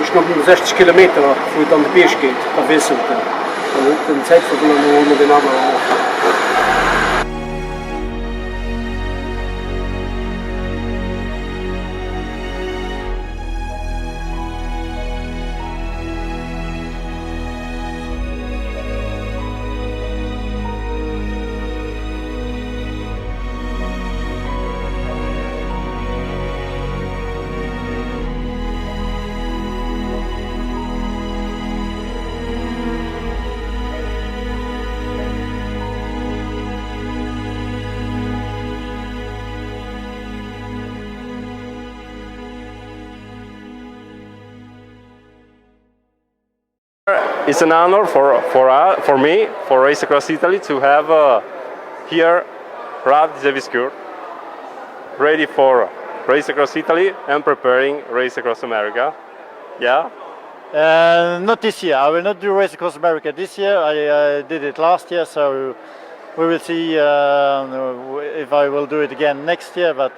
ist noch 60 Kilometer, wo dann der Bier geht, der Wessel. Dann zeigt es noch den anderen. It's an honor for me, for Race Across Italy, to have here Rad Zeviskur, ready for Race Across Italy and preparing Race Across America. Yeah? Not this year. I will not do Race Across America this year. I did it last year, so we will see if I will do it again next year, but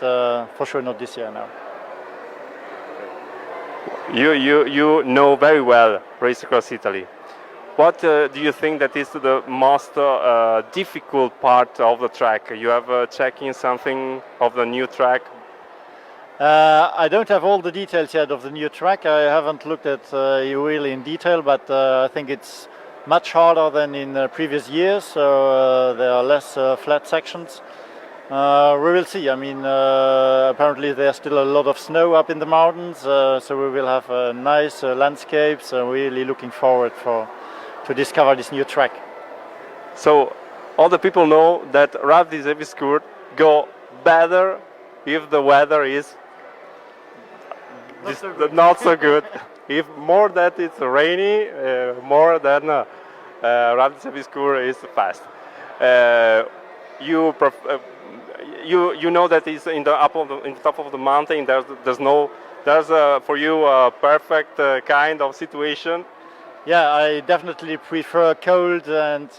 for sure not this year now. You know very well Race Across Italy. What do you think that is the most difficult part of the track? You have checking something of the new track? I don't have all the details yet of the new track. I haven't looked at really in detail, but I think it's much harder than in previous years, so there are less flat sections. We will see. I mean, apparently there's still a lot of snow up in the mountains, so we will have nice landscapes. Really looking forward to discover this new track. So all the people know that Rad Zeviskur go better if the weather is not so good. If more that it's rainy, more than Rad Zeviskur is fast. You know that it's in the top of the mountain. There's for you a perfect kind of situation. Yeah, I definitely prefer cold and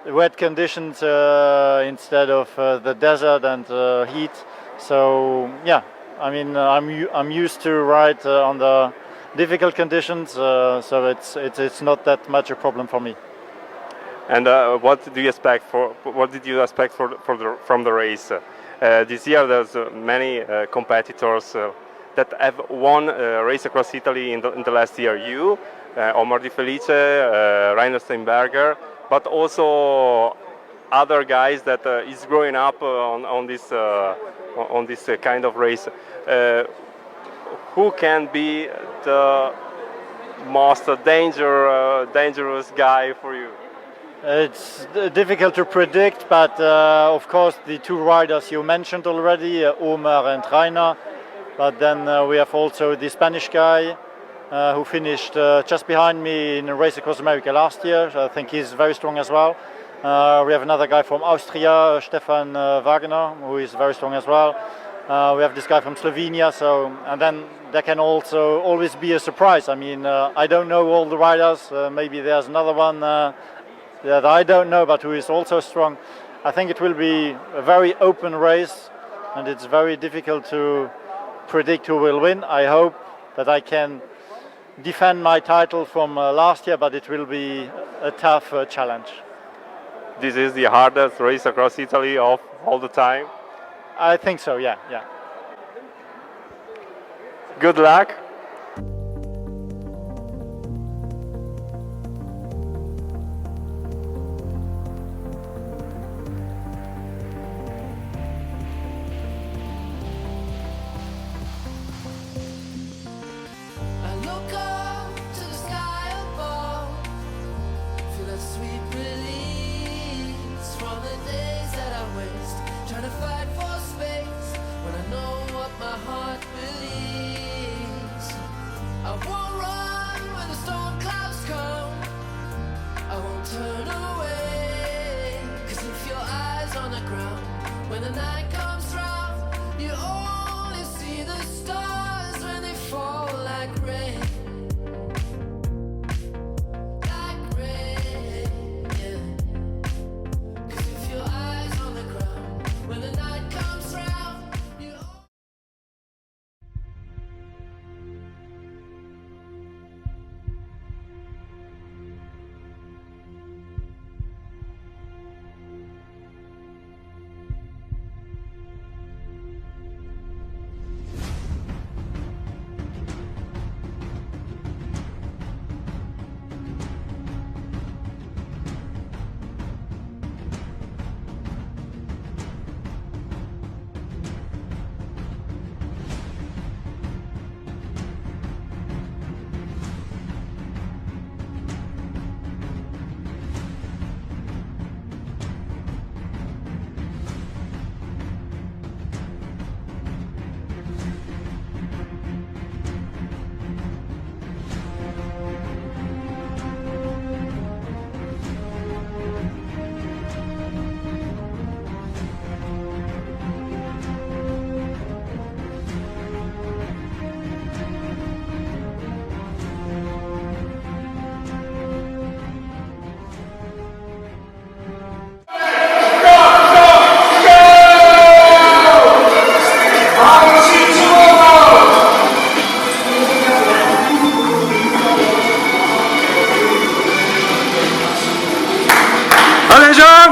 wet conditions instead of the desert and heat. So yeah, I mean I'm used to ride on the difficult conditions, so it's not that much a problem for me. And what did you expect from the race? This year there's many competitors that have won Race Across Italy in the last year. You, Omar Di Felice, Rainer Steinberger, but also other guys that is growing up on this kind of race. Who can be the most dangerous guy for you? It's difficult to predict, but of course the two riders you mentioned already, Omar and Rainer. But then we have also the Spanish guy who finished just behind me in Race Across America last year. I think he's very strong as well. We have another guy from Austria, Stefan Wagner, who is very strong as well. We have this guy from Slovenia. And then there can also always be a surprise. I mean, I don't know all the riders. Maybe there's another one that I don't know, but who is also strong. I think it will be a very open race, and it's very difficult to predict who will win. I hope that I can defend my title from last year, but it will be a tough challenge. This is the hardest race across Italy of all the time? I think so, yeah. Good luck. Allez Jean!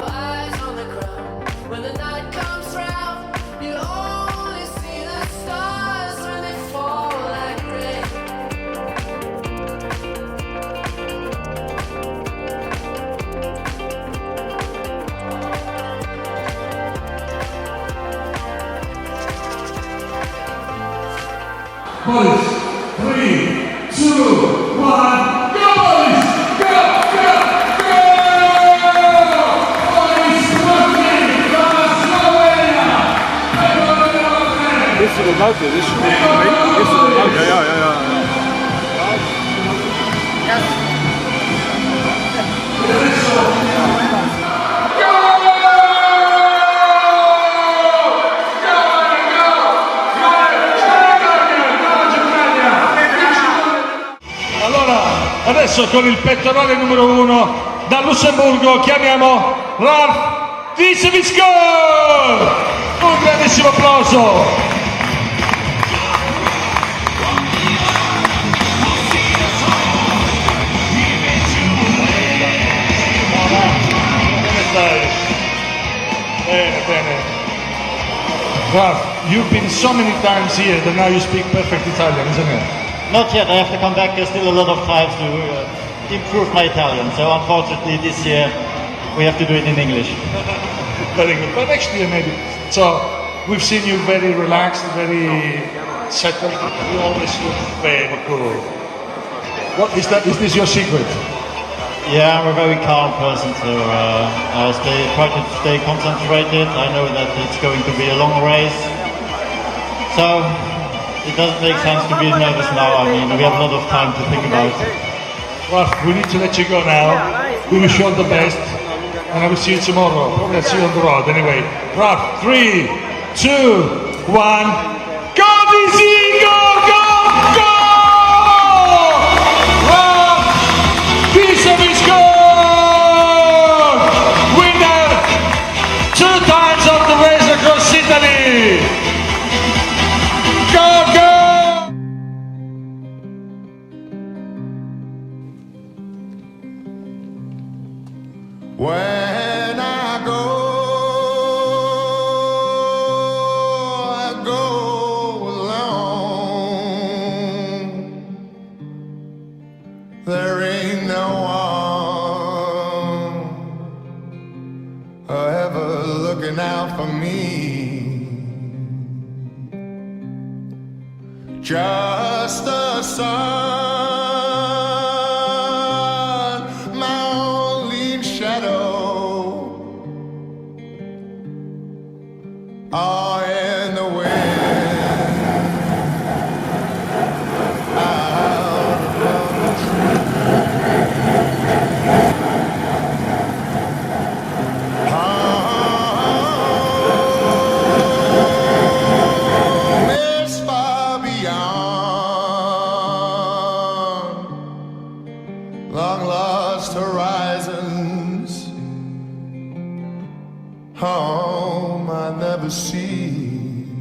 Eyes on the ground. When the night comes round, you only see the stars when they fall like rain. Boys, 3, 2, 1, go boys! Go, go, go! Boys, Slovenia! This is the motor, this is the motor. Ja. Allora, adesso con il pettorale numero 1 da Lussemburgo chiamiamo Ralf Wiesewiczko! Un grandissimo applauso! Bene. Ralf, you've been so many times here that now you speak perfect Italian, isn't it? Not yet, I have to come back still a lot of times to improve my Italian. So unfortunately this year we have to do it in English. Very good. But next year maybe. So we've seen you very relaxed, very settled. You always look very cool. What is that? Is this your secret? Yeah, I'm a very calm person, so I try to stay concentrated. I know that it's going to be a long race, so it doesn't make sense to be nervous now. I mean, we have a lot of time to think about it. Ralf, we need to let you go now. We wish you all the best, and I will see you tomorrow. Probably I'll see you on the road anyway. Ralf, 3, 2, 1, go DC, go, go, go! Ralf Wiesewiczko, winner 2 times of the race across Italy. Go, go! When I go alone. There ain't no one ever looking out for me. Just the sun, my only shadow. All in the wind. It's far beyond long lost horizons. Home I never see,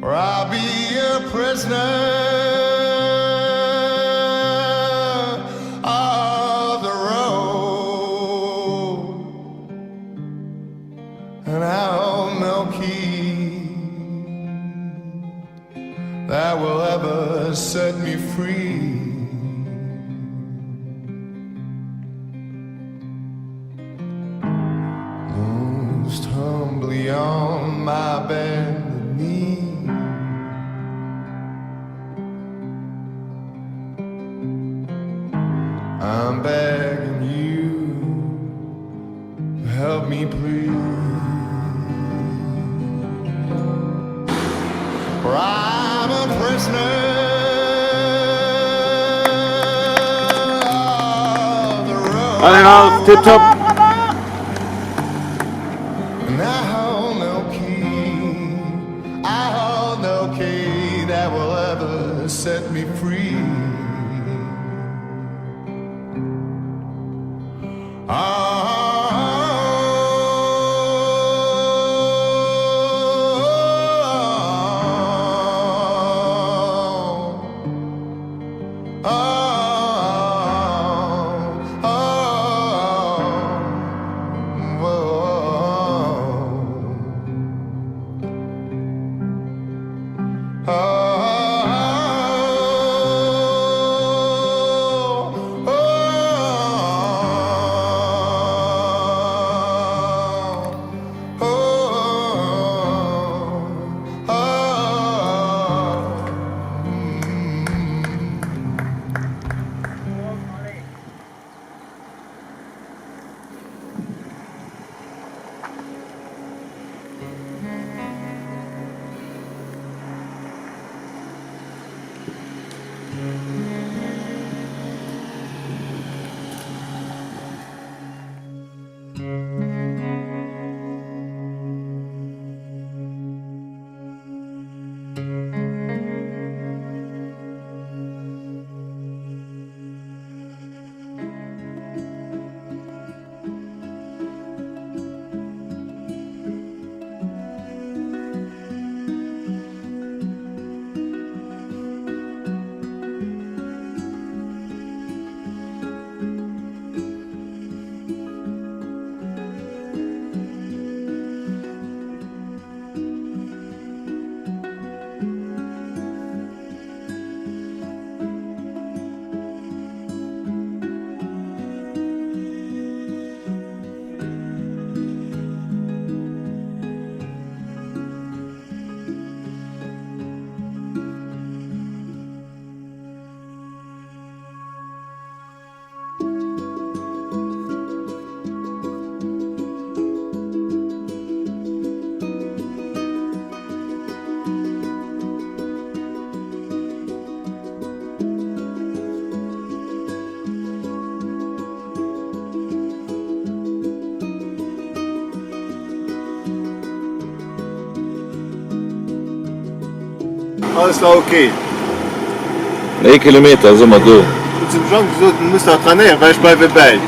or I'll be a prisoner of the road, and I'll no key that will ever set me free. Most humbly on my bended knee, I'm begging you to help me please, for I'm a prisoner of the road. Allez Ralf, tip top. And I hold no key, I hold no key that will ever set me free. Alles war okay. 9 kilometer, sommer do. Zum Jean gesagt, muss er trainieren, weil ich bleibe bei.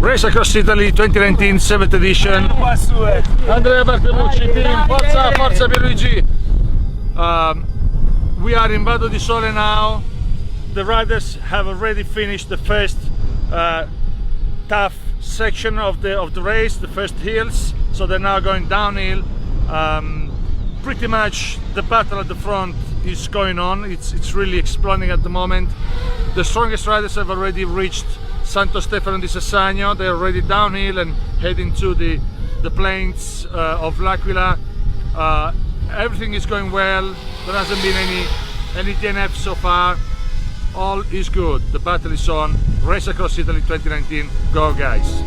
Race Across Italy 2019 7th edition. Andrea Bertolucci team, forza, forza Pierluigi. We are in Vado di Sole now. The riders have already finished the first tough section of the race, the first hills. So they're now going downhill. Pretty much the battle at the front is going on. It's really exploding at the moment. The strongest riders have already reached Santo Stefano di Sessagno. They're already downhill and heading to the plains of L'Aquila. Everything is going well. There hasn't been any DNF so far. All is good. The battle is on. Race Across Italy 2019. Go guys!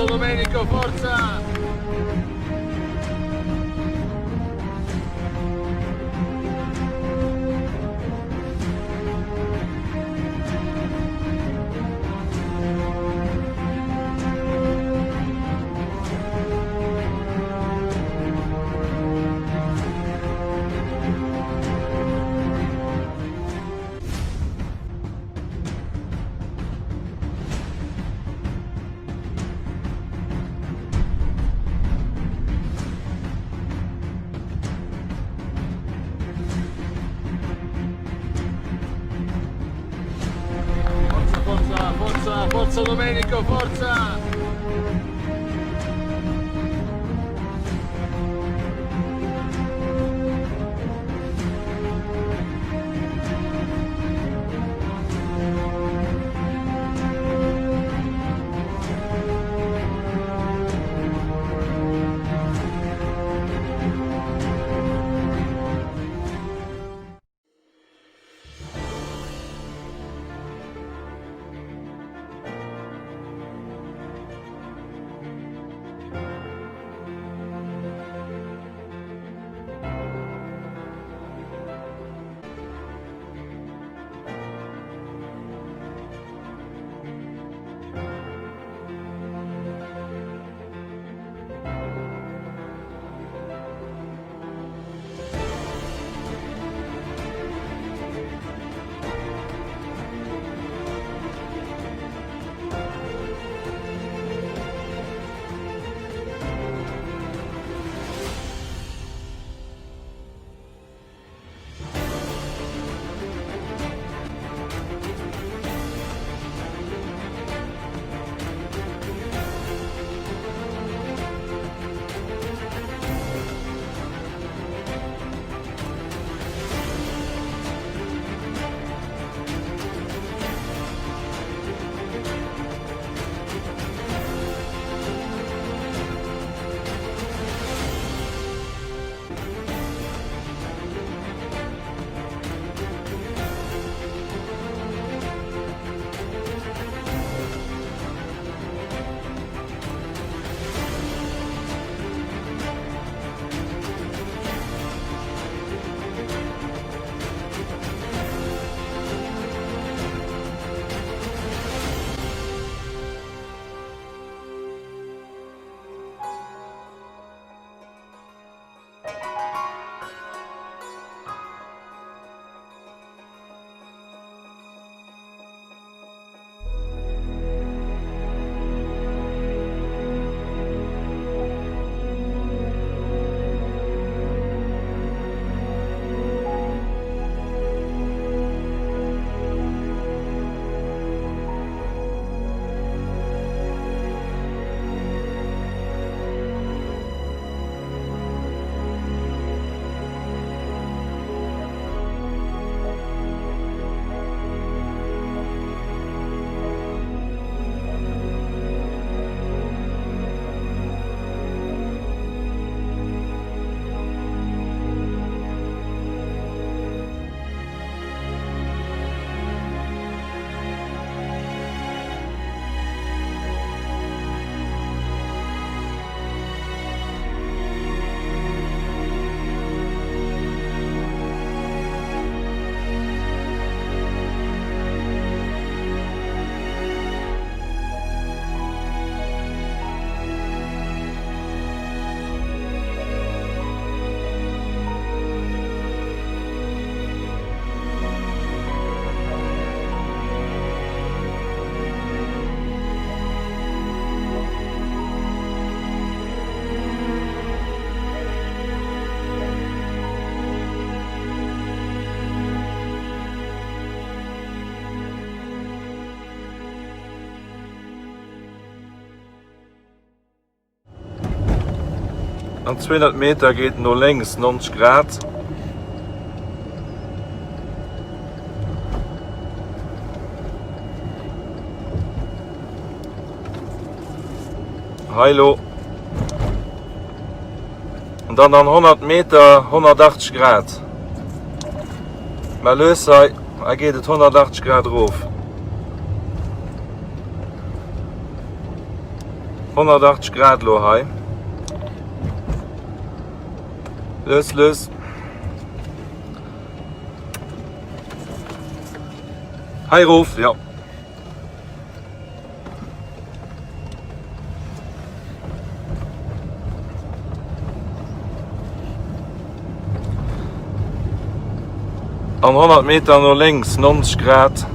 Forza Domenico, forza! Forza Domenico, forza! An 200 Meter geht nur längs 90 Grad. Hallo. Und dann an 100 Meter 180 Grad. Mal los sei, geht es 180 Grad drauf. 180 Grad lo hai. Los. Hai ruf, ja. An 100 Meter nur links 90 Grad.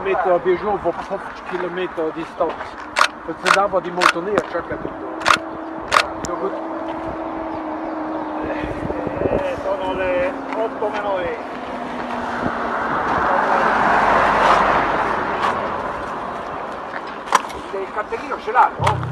Meter Bijou op 50 kilometer distanz. Het zijn daar wat die motoneer checken. Zo goed. Sono le 8 meno 1. Il cartellino ce l'ha, no?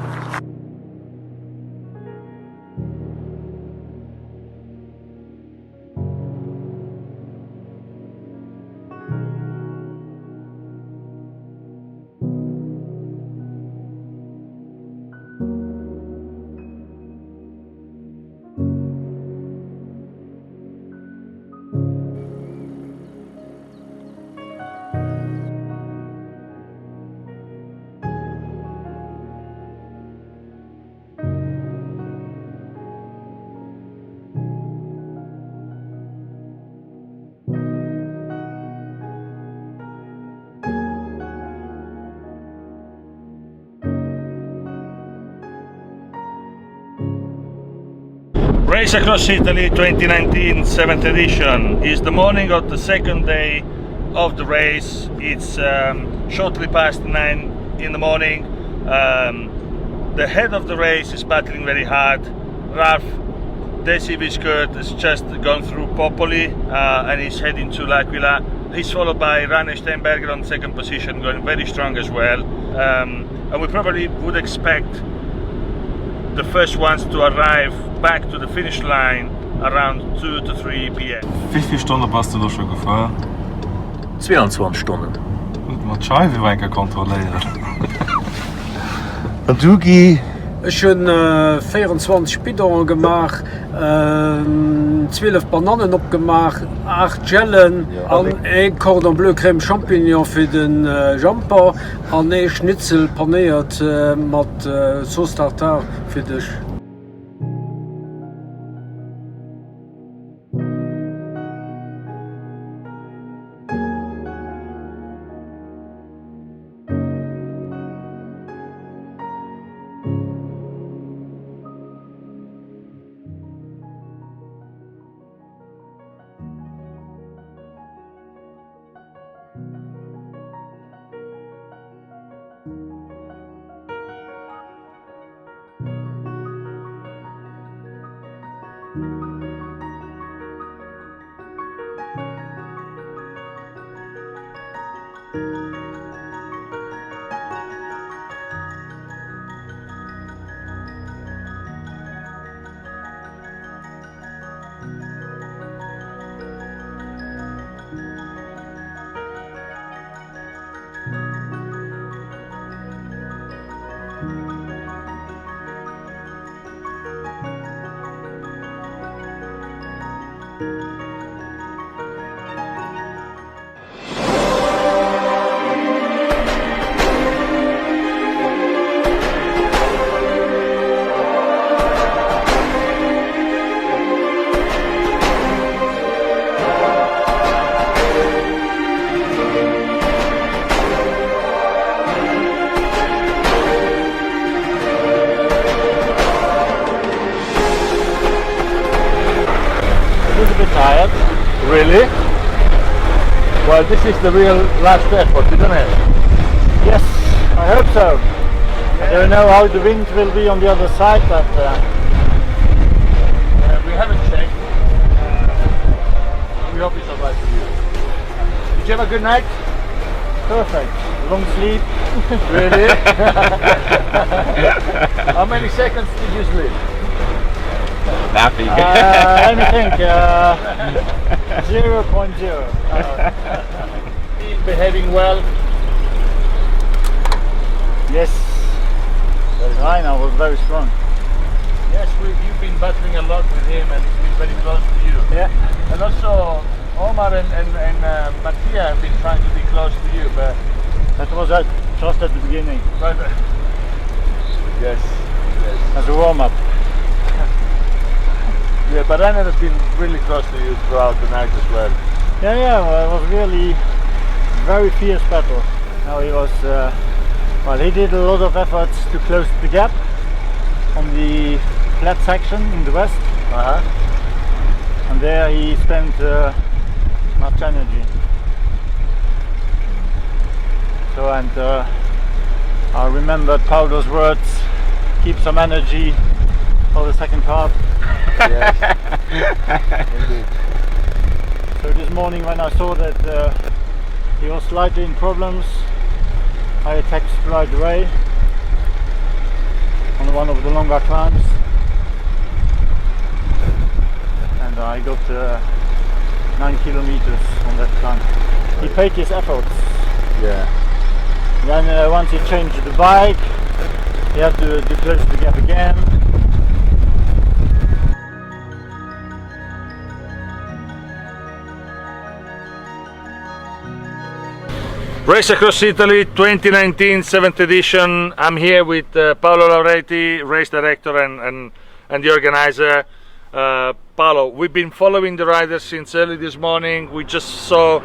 Race Across Italy 2019 7th edition is the morning of the second day of the race. It's shortly past 9 in the morning. The head of the race is battling very hard. Ralph Silvi's skirt has just gone through Popoli and he's heading to L'Aquila. He's followed by Rainer Steinberger on second position, going very strong as well. And we probably would expect the first ones to arrive back to the finish line around 2 to 3 p.m. Wie viele Stunden bist du da schon gefahren? 22 Stunden. Und man Scheibe weiter kontrollieren. Und du gehst? Ich habe 24 Bidon gemacht, 12 Bananen abgemacht, 8 Gellen, und ein Cordon Bleu Crème Champignon für den Jumper und ein Schnitzel paniert mit Sauce Tartare für dich. Tired? Really? Well, this is the real last effort, isn't it? Yes, I hope so. I don't know how the wind will be on the other side, but We haven't checked. We hope it's alright for you. Did you have a good night? perfect. Long sleep. Really? How many seconds did you sleep? Nothing. Let me think. 0.0. Behaving well? Yes. Rainer was very strong. Yes, you've been battling a lot with him and he's been very close to you. Yeah. And also Omar and Mattia have been trying to be close to you, but That was just at the beginning, yes, as a warm-up. yeah, but Rainer has been really close to you throughout the night as well. Yeah, well, it was really very fierce battle. Now he was, well, he did a lot of efforts to close the gap on the flat section in the west, and there he spent much energy. So, and I remembered Paolo's words, keep some energy for the second part. Yes, indeed. So this morning when I saw that he was slightly in problems, I attacked right away on one of the longer climbs, and I got 9 kilometers on that climb. He paid his efforts. Yeah. Then once he changed the bike, he had to close the gap again. Race Across Italy 2019 7th edition. I'm here with Paolo Lauretti, race director and the organizer. Paolo, we've been following the riders since early this morning. We just saw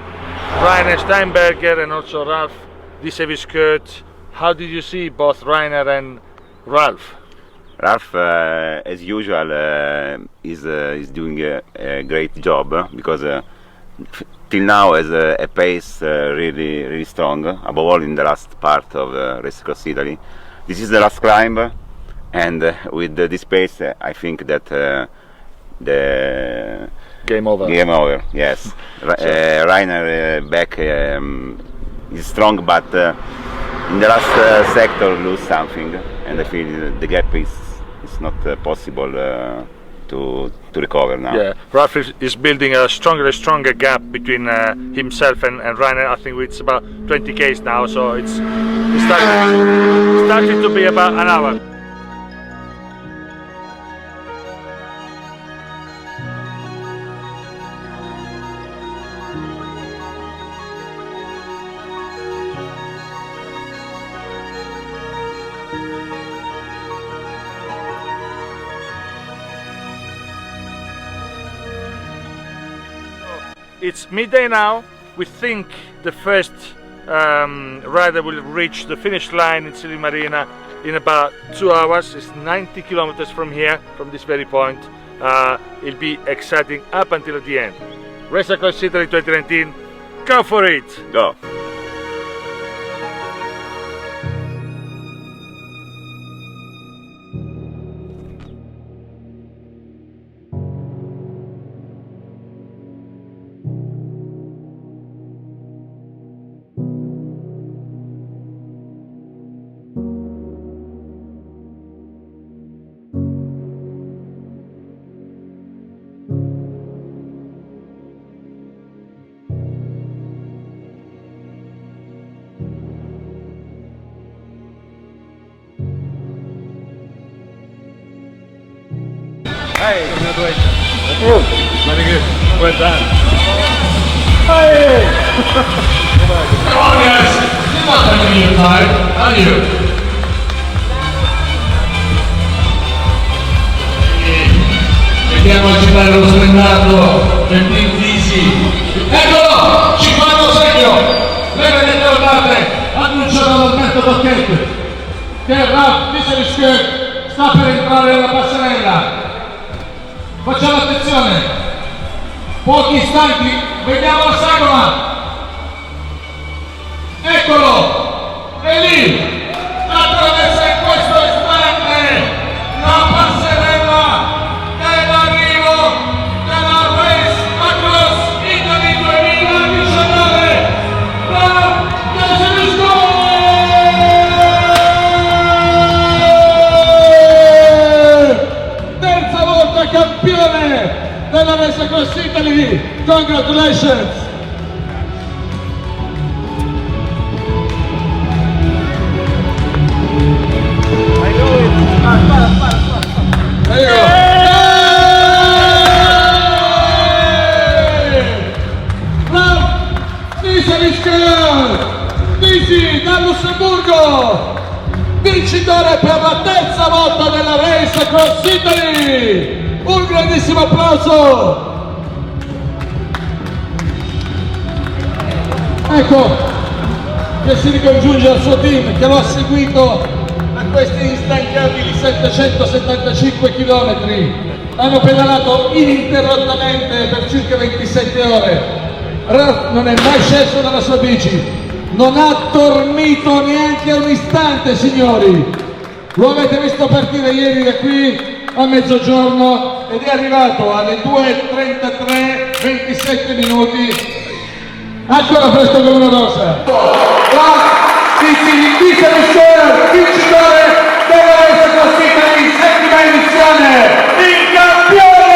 Rainer Steinberger and also Ralph Disseviskert. How did you see both Rainer and Ralph? Ralph, as usual, is doing a great job because till now has a pace really strong, above all in the last part of Race Across Italy. This is the last climb, and with this pace, I think that the game over. Game over. Yes. Rainer back is strong, but in the last sector lose something, and I feel the gap is not possible to recover now. Yeah, Ralph is building a stronger gap between himself and Rainer. I think it's about 20 k's now, so it's starting to be about an hour. It's midday now. We think the first rider will reach the finish line in Silvi Marina in about 2 hours. It's 90 kilometers from here, from this very point. It'll be exciting up until the end. Race Across Italy 2019, go for it! Go! Hey, congratulations. Very good. Well done. Hey! Come on, guys. You're not having your time, are you? Vediamoci bello svennato del Team Easy. Eccolo! 50 segno! Le vedete guardate, annunciano l'Alberto Bocchetto che Ralph Wieserskill sta per entrare nella passerella. Facciamo attenzione, pochi istanti, vediamo la sagoma, eccolo, è lì, attraversa in questo istante la passerella dell'arrivo della Race Across Italy 2019, Ralph Wieserskill! Terza volta campione della Race Across Italy, congratulations! Ralph Wieserskill, Disi dal Lussemburgo, vincitore per la terza volta della Race Across Italy! Un grandissimo applauso! Ecco che si ricongiunge al suo team che lo ha seguito a questi instancabili 775 km. Hanno pedalato ininterrottamente per circa 27 ore. Ralph non è mai sceso dalla sua bici, non ha dormito neanche un istante, signori. Lo avete visto partire ieri da qui a mezzogiorno ed è arrivato alle 2:33, 27 minuti, ancora fresco come una rosa. Ralph Wieserskill, vincitore della Race Across Italy, settima edizione, il campione!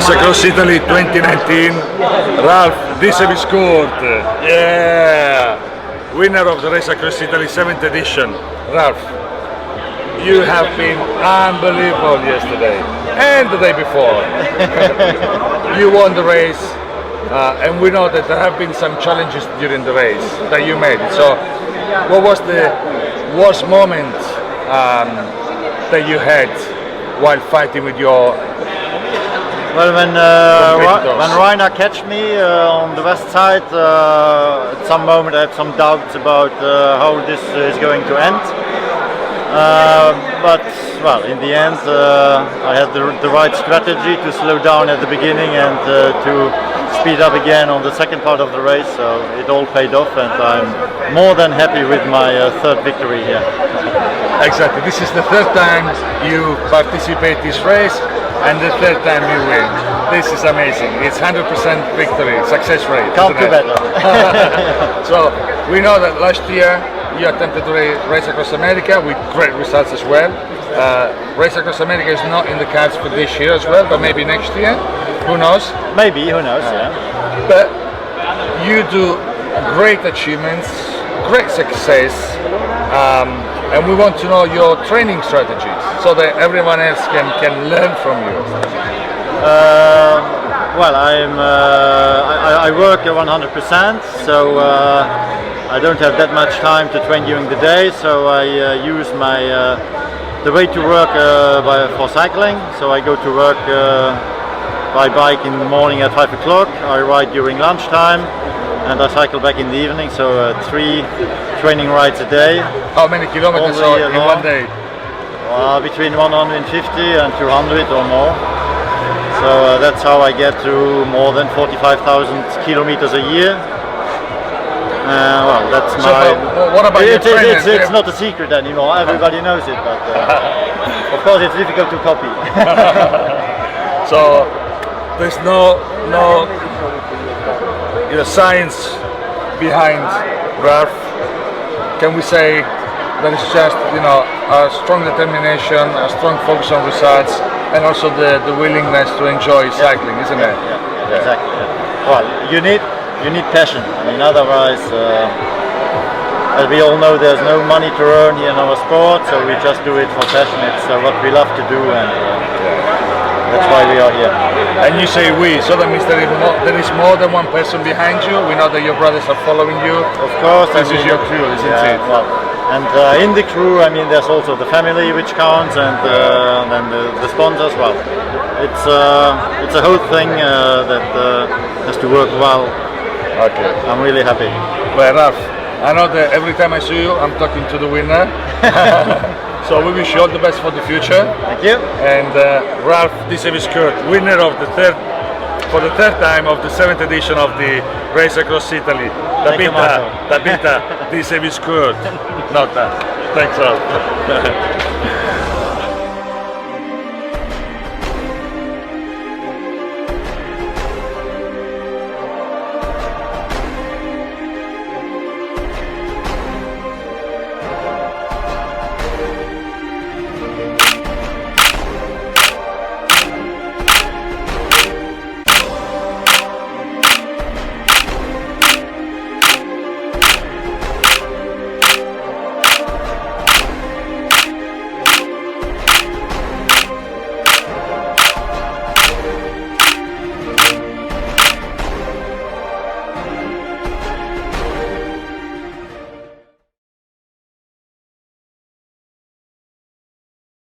Race Across Italy 2019. Ralph Diseviscourt, yeah, winner of the Race Across Italy 7th edition. Ralph, you have been unbelievable yesterday and the day before. You won the race, and we know that there have been some challenges during the race that you made. So, what was the worst moment that you had while fighting with your Well, when Rainer catched me on the west side, at some moment I had some doubts about how this is going to end. But well, in the end, I had the right strategy to slow down at the beginning and to speed up again on the second part of the race. So it all paid off, and I'm more than happy with my third victory here. Exactly. This is the third time you participate this race, and the third time you win. This is amazing. It's 100% victory, success rate. Can't do better. So we know that last year you attempted to race across America with great results as well. Race across America is not in the cards for this year as well, but maybe next year. Who knows? Maybe, who knows? Yeah. But you do great achievements, great success. And we want to know your training strategies so that everyone else can learn from you. Well, I work 100%, so I don't have that much time to train during the day. So I use the way to work for cycling. So I go to work by bike in the morning at 5 o'clock. I ride during lunchtime, and I cycle back in the evening. So 3 training rides a day. How many kilometers in one day? Between 150 and 200 or more. So that's how I get to more than 45,000 kilometers a year. Well, that's what about your training? It's not a secret anymore. Everybody knows it, but of course it's difficult to copy. So there's no science behind Ralph. Can we say that it's just a strong determination, a strong focus on results, and also the willingness to enjoy cycling, isn't it? Yeah, exactly. Yeah. Well, you need passion. I mean, otherwise, as we all know, there's no money to earn here in our sport, so we just do it for passion. It's what we love to do, and that's why we are here. And you say we, so that means there is more than one person behind you. We know that your brothers are following you. Of course. This is your crew, isn't it? Well, and in the crew, I mean, there's also the family which counts, and then the sponsors. Well, it's a whole thing that has to work well. Okay. I'm really happy. Well, Ralph, I know that every time I see you, I'm talking to the winner. So we wish you all the best for the future. Thank you. And Ralph Diseviscourt, winner of for the third time of the 7th edition of the Race Across Italy. Tabita Diseviscourt. Not that. Thanks, Ralph.